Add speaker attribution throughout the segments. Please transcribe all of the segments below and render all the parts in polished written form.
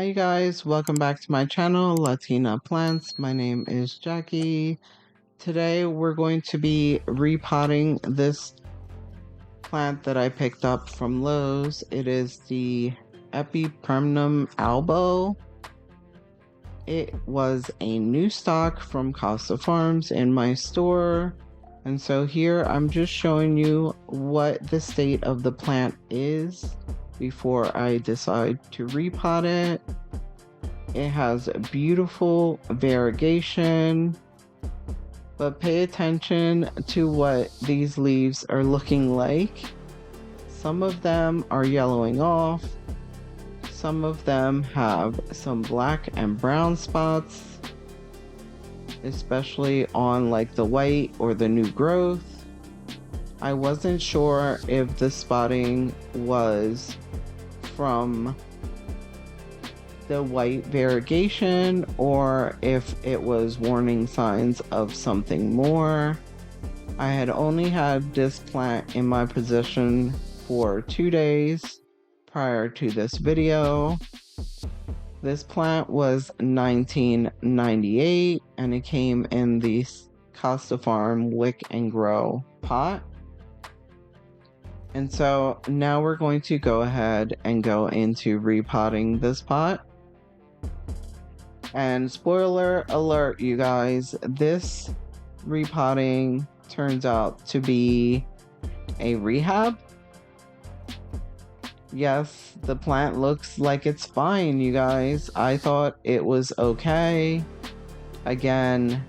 Speaker 1: Hi you guys, welcome back to my channel, Latina Plants. My name is Jackie. Today we're going to be repotting this plant that I picked up from Lowe's. It is the Epipremnum Albo. It was a new stock from Costa Farms in my store. And so here I'm just showing you what the state of the plant is before I decide to repot it. It has beautiful variegation, but pay attention to what these leaves are looking like. Some of them are yellowing off. Some of them have some black and brown spots, especially on like the white or the new growth. I wasn't sure if the spotting was from the white variegation or if it was warning signs of something more. I had only had this plant in my possession for 2 days prior to this video. This plant was $19.98 and it came in the Costa Farm Wick and Grow pot. And so now we're going to go ahead and go into repotting this pot. And spoiler alert, you guys, this repotting turns out to be a rehab. Yes, the plant looks like it's fine, you guys. I thought it was okay. Again,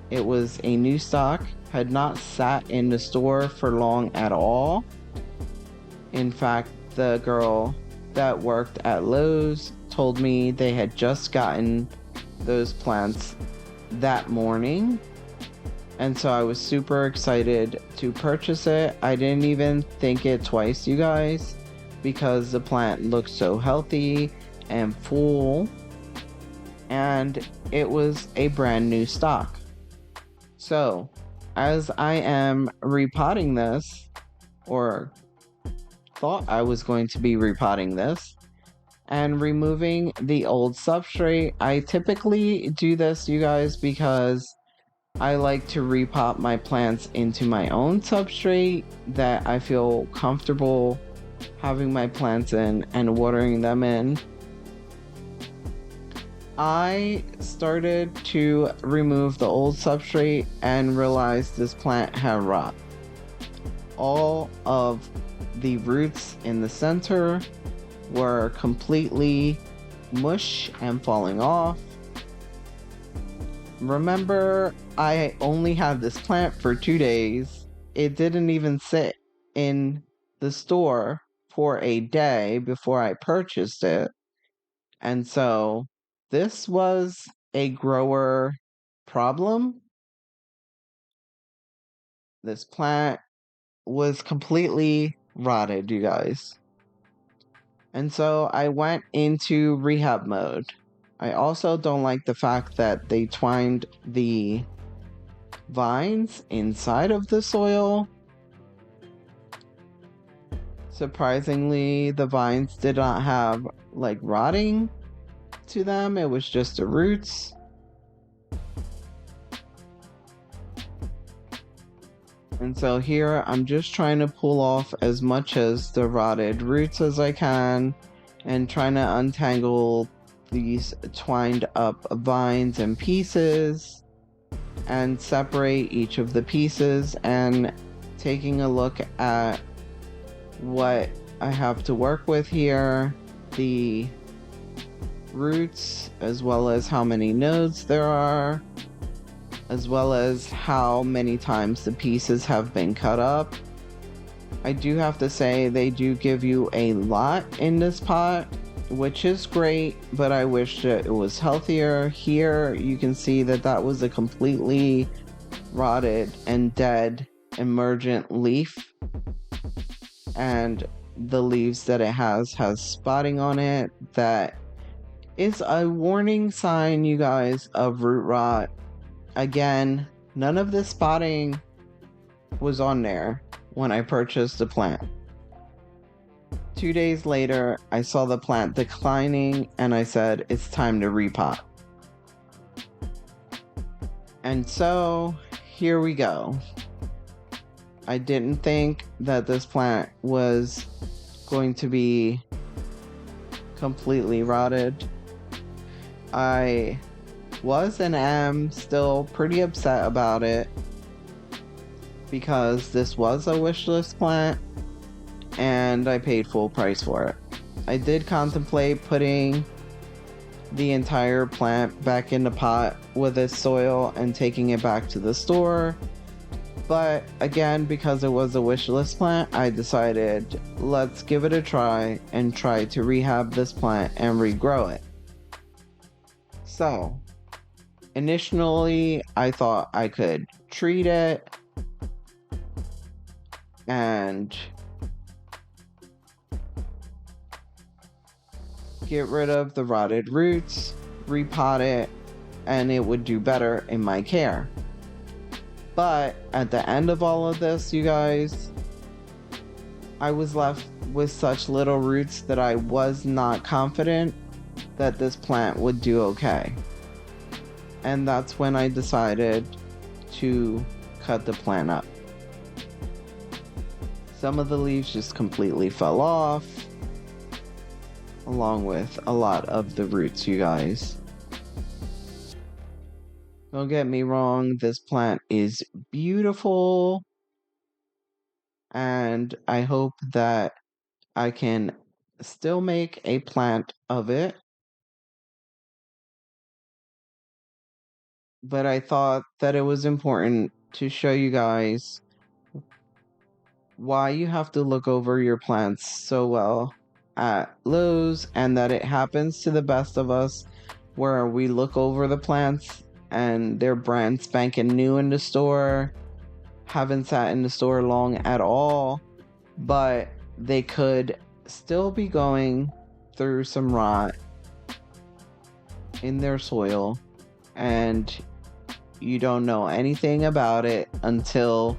Speaker 1: it was a new stock, had not sat in the store for long at all. In fact, the girl that worked at Lowe's told me they had just gotten those plants that morning. And so I was super excited to purchase it. I didn't even think it twice, you guys, because the plant looked so healthy and full. And it was a brand new stock. So as I am repotting this, or thought I was going to be repotting this, and removing the old substrate. I typically do this, you guys, because I like to repot my plants into my own substrate that I feel comfortable having my plants in and watering them in. I started to remove the old substrate and realized this plant had rot. All of the roots in the center were completely mush and falling off. Remember, I only had this plant for 2 days. It didn't even sit in the store for a day before I purchased it. And so this was a grower problem. This plant was completely rotted, you guys. And so I went into rehab mode. I also don't like the fact that they twined the vines inside of the soil. Surprisingly, the vines did not have like rotting to them. It was just the roots. And so here I'm just trying to pull off as much as the rotted roots as I can and trying to untangle these twined up vines and pieces and separate each of the pieces, and taking a look at what I have to work with here, the roots as well as how many nodes there are, as well as how many times the pieces have been cut up. I do have to say they do give you a lot in this pot, which is great, but I wish that it was healthier. Here you can see that that was a completely rotted and dead emergent leaf, and the leaves that it has spotting on it that is a warning sign, you guys, of root rot. Again, none of this spotting was on there when I purchased the plant. 2 days later, I saw the plant declining and I said, it's time to repot. And so, here we go. I didn't think that this plant was going to be completely rotted. I was and am still pretty upset about it because this was a wish list plant and I paid full price for it. I did contemplate putting the entire plant back in the pot with its soil and taking it back to the store, but again, because it was a wish list plant, I decided let's give it a try and try to rehab this plant and regrow it. So initially I thought I could treat it and get rid of the rotted roots, repot it, and it would do better in my care. But at the end of all of this, you guys, I was left with such little roots that I was not confident that this plant would do okay. And that's when I decided to cut the plant up. Some of the leaves just completely fell off, along with a lot of the roots, you guys. Don't get me wrong, this plant is beautiful, and I hope that I can still make a plant of it. But I thought that it was important to show you guys why you have to look over your plants so well at Lowe's, and that it happens to the best of us, where we look over the plants and they're brand spanking new in the store, haven't sat in the store long at all, but they could still be going through some rot in their soil, and you don't know anything about it until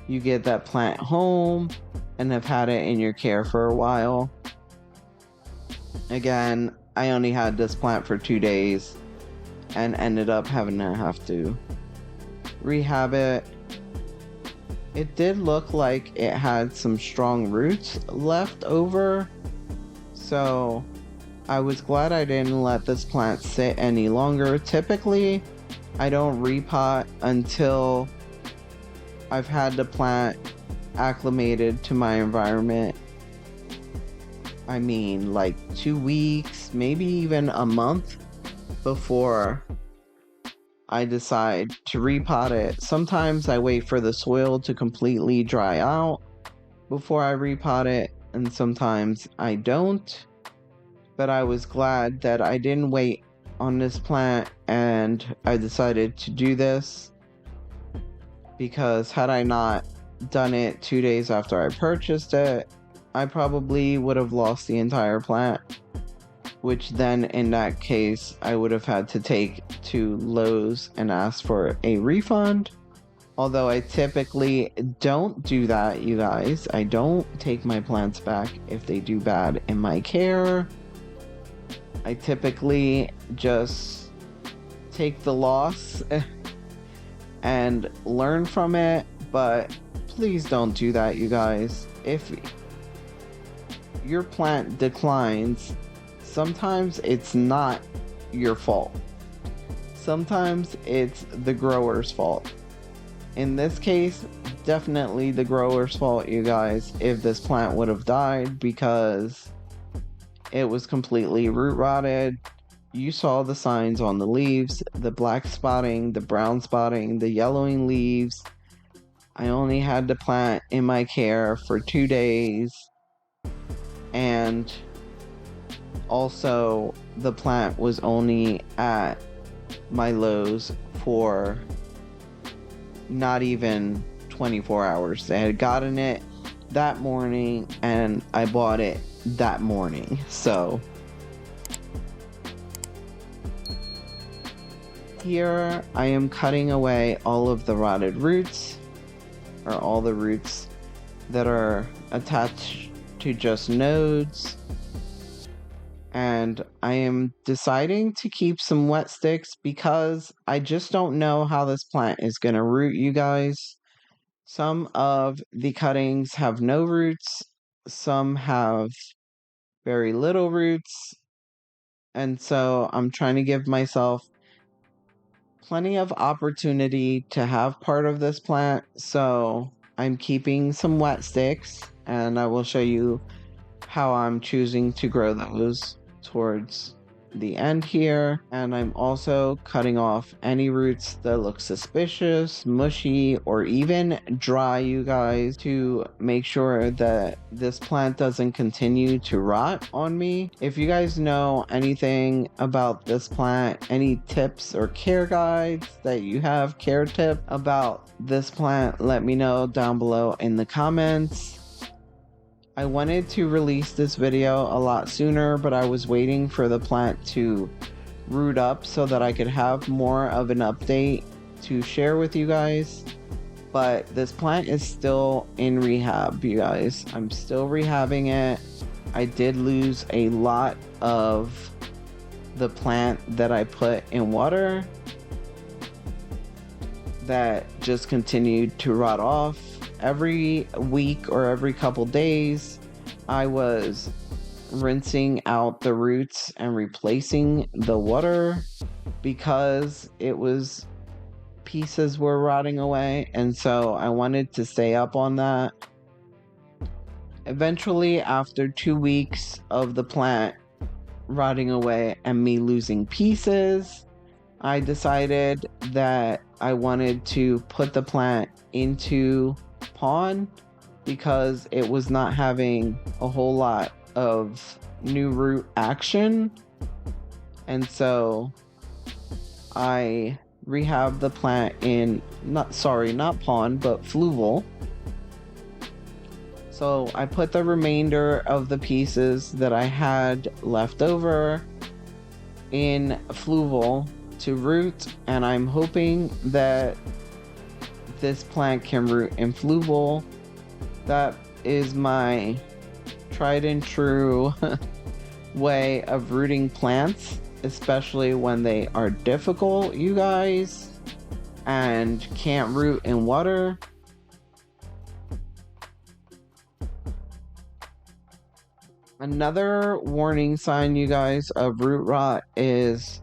Speaker 1: you get that plant home and have had it in your care for a while. Again, I only had this plant for 2 days and ended up having to rehab it. It did look like it had some strong roots left over, so I was glad I didn't let this plant sit any longer. Typically, I don't repot until I've had the plant acclimated to my environment. I mean, like 2 weeks, maybe even a month before I decide to repot it. Sometimes I wait for the soil to completely dry out before I repot it, and sometimes I don't. But I was glad that I didn't wait on this plant and I decided to do this, because had I not done it 2 days after I purchased it, I probably would have lost the entire plant, which then in that case I would have had to take to Lowe's and ask for a refund. Although I typically don't do that, you guys. I don't take my plants back if they do bad in my care. I typically just take the loss and learn from it, but please don't do that, you guys. If your plant declines, sometimes it's not your fault. Sometimes it's the grower's fault. In this case, definitely the grower's fault, you guys, if this plant would have died, because it was completely root rotted. You saw the signs on the leaves, the black spotting, the brown spotting, the yellowing leaves. I only had the plant in my care for 2 days, and also the plant was only at my Lowe's for not even 24 hours. They had gotten it that morning and I bought it that morning. So here I am cutting away all of the rotted roots, or all the roots that are attached to just nodes. And I am deciding to keep some wet sticks because I just don't know how this plant is going to root, you guys. Some of the cuttings have no roots, some have very little roots, and so I'm trying to give myself plenty of opportunity to have part of this plant. So I'm keeping some wet sticks, and I will show you how I'm choosing to grow those towards the end here. And I'm also cutting off any roots that look suspicious, mushy, or even dry, you guys, to make sure that this plant doesn't continue to rot on me. If you guys know anything about this plant, any tips or care guides that you have, care tip about this plant, let me know down below in the comments. I wanted to release this video a lot sooner, but I was waiting for the plant to root up so that I could have more of an update to share with you guys. But this plant is still in rehab, you guys. I'm still rehabbing it. I did lose a lot of the plant that I put in water that just continued to rot off. Every week or every couple days, I was rinsing out the roots and replacing the water because pieces were rotting away, and so I wanted to stay up on that. Eventually, after 2 weeks of the plant rotting away and me losing pieces, I decided that I wanted to put the plant into pond because it was not having a whole lot of new root action, and so I rehabbed the plant in not pond but fluval. So I put the remainder of the pieces that I had left over in fluval to root, and I'm hoping that this plant can root in fluval. That is my tried and true way of rooting plants, especially when they are difficult, you guys, and can't root in water. Another warning sign, you guys, of root rot is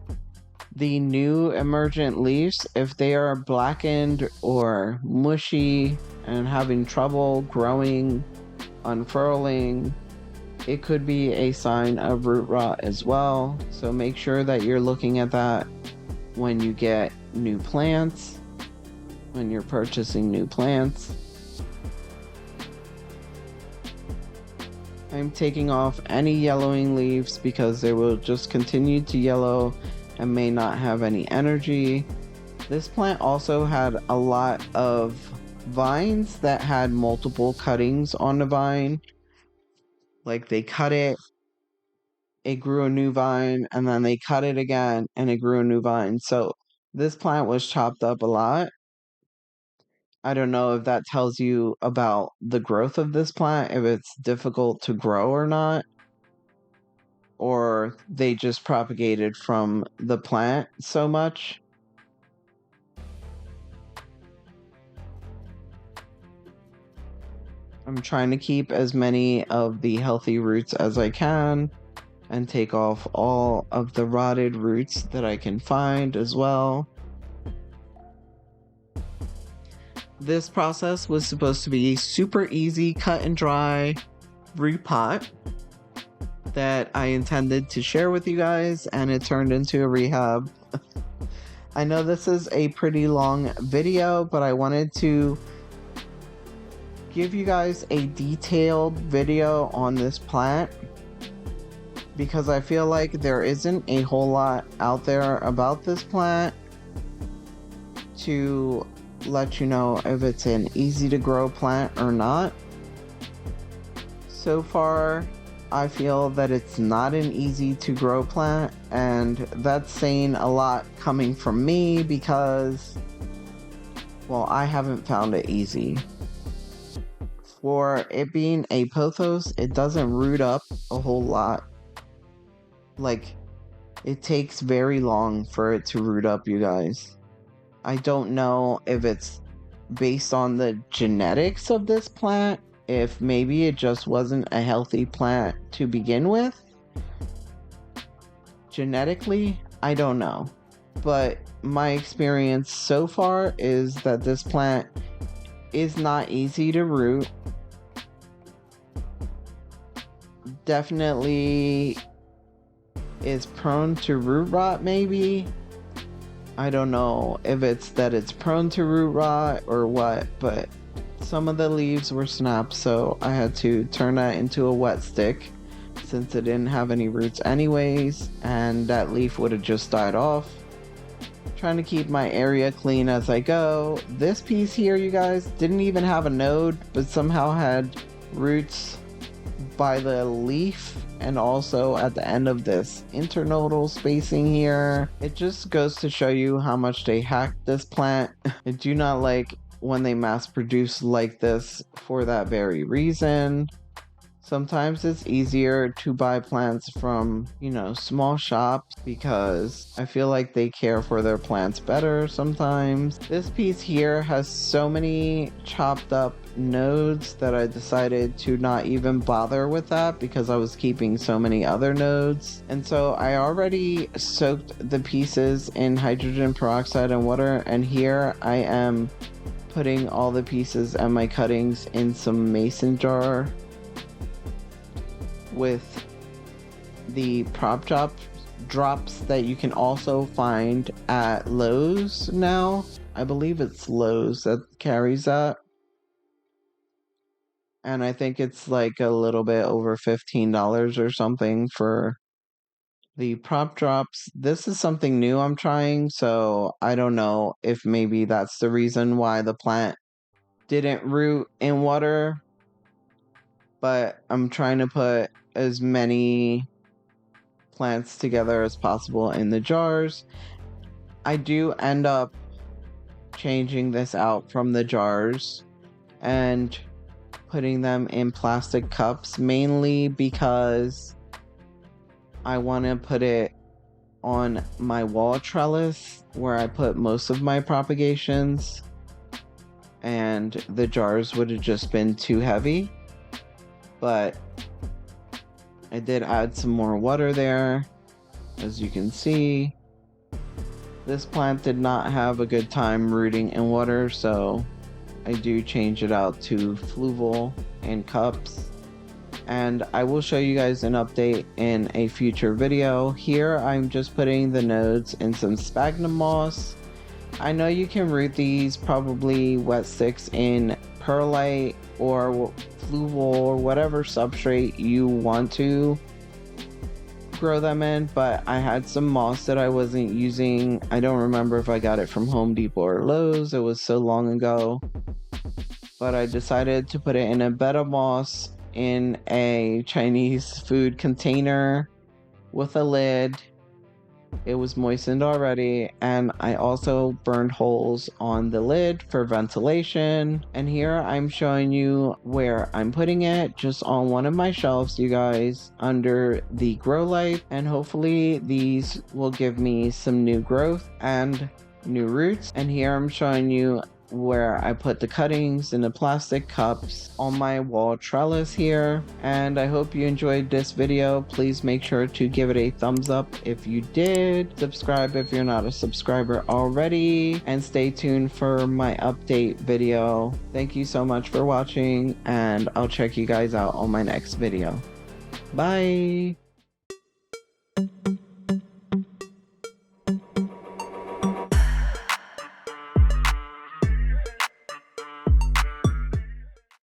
Speaker 1: the new emergent leaves. If they are blackened or mushy and having trouble growing, unfurling, it could be a sign of root rot as well. So make sure that you're looking at that when you get new plants, when you're purchasing new plants. I'm taking off any yellowing leaves because they will just continue to yellow and may not have any energy. This plant also had a lot of vines that had multiple cuttings on the vine. Like they cut it grew a new vine, and then they cut it again and it grew a new vine. So this plant was chopped up a lot. I don't know if that tells you about the growth of this plant, if it's difficult to grow or not, or they just propagated from the plant so much. I'm trying to keep as many of the healthy roots as I can and take off all of the rotted roots that I can find as well. This process was supposed to be super easy, cut and dry repot that I intended to share with you guys, and it turned into a rehab. I know this is a pretty long video, but I wanted to give you guys a detailed video on this plant because I feel like there isn't a whole lot out there about this plant to let you know if it's an easy to grow plant or not. So far, I feel that it's not an easy to grow plant, and that's saying a lot coming from me because, well, I haven't found it easy. For it being a pothos, it doesn't root up a whole lot. Like, it takes very long for it to root up, you guys. I don't know if it's based on the genetics of this plant, if maybe it just wasn't a healthy plant to begin with. Genetically, I don't know. But my experience so far is that this plant is not easy to root. Definitely is prone to root rot, maybe. I don't know if it's that it's prone to root rot or what, but some of the leaves were snapped, so I had to turn that into a wet stick since it didn't have any roots anyways, and that leaf would have just died off. Trying to keep my area clean as I go. This piece here, you guys, didn't even have a node, but somehow had roots by the leaf and also at the end of this internodal spacing here. It just goes to show you how much they hacked this plant. I do not like when they mass produce like this for that very reason. Sometimes it's easier to buy plants from, small shops because I feel like they care for their plants better sometimes. This piece here has so many chopped up nodes that I decided to not even bother with that because I was keeping so many other nodes. And so I already soaked the pieces in hydrogen peroxide and water, and here I am putting all the pieces and my cuttings in some mason jar with the prop drops that you can also find at Lowe's now. I believe it's Lowe's that carries that. And I think it's like a little bit over $15 or something for the prop drops. This is something new I'm trying, so I don't know if maybe that's the reason why the plant didn't root in water. But I'm trying to put as many plants together as possible in the jars. I do end up changing this out from the jars and putting them in plastic cups, mainly because I want to put it on my wall trellis where I put most of my propagations, and the jars would have just been too heavy. But I did add some more water there, as you can see. This plant did not have a good time rooting in water, so I do change it out to fluval in cups. And I will show you guys an update in a future video. Here I'm just putting the nodes in some sphagnum moss. I know you can root these probably wet sticks in perlite or fluval or whatever substrate you want to grow them in, but I had some moss that I wasn't using. I don't remember if I got it from Home Depot or Lowe's. It was so long ago. But I decided to put it in a bed of moss in a Chinese food container with a lid. It was moistened already, and I also burned holes on the lid for ventilation. And here I'm showing you where I'm putting it, just on one of my shelves, you guys, under the grow light, and hopefully these will give me some new growth and new roots. And here I'm showing you where I put the cuttings in the plastic cups on my wall trellis here. And I hope you enjoyed this video. Please make sure to give it a thumbs up if you did, subscribe if you're not a subscriber already, and stay tuned for my update video. Thank you so much for watching, and I'll check you guys out on my next video. Bye.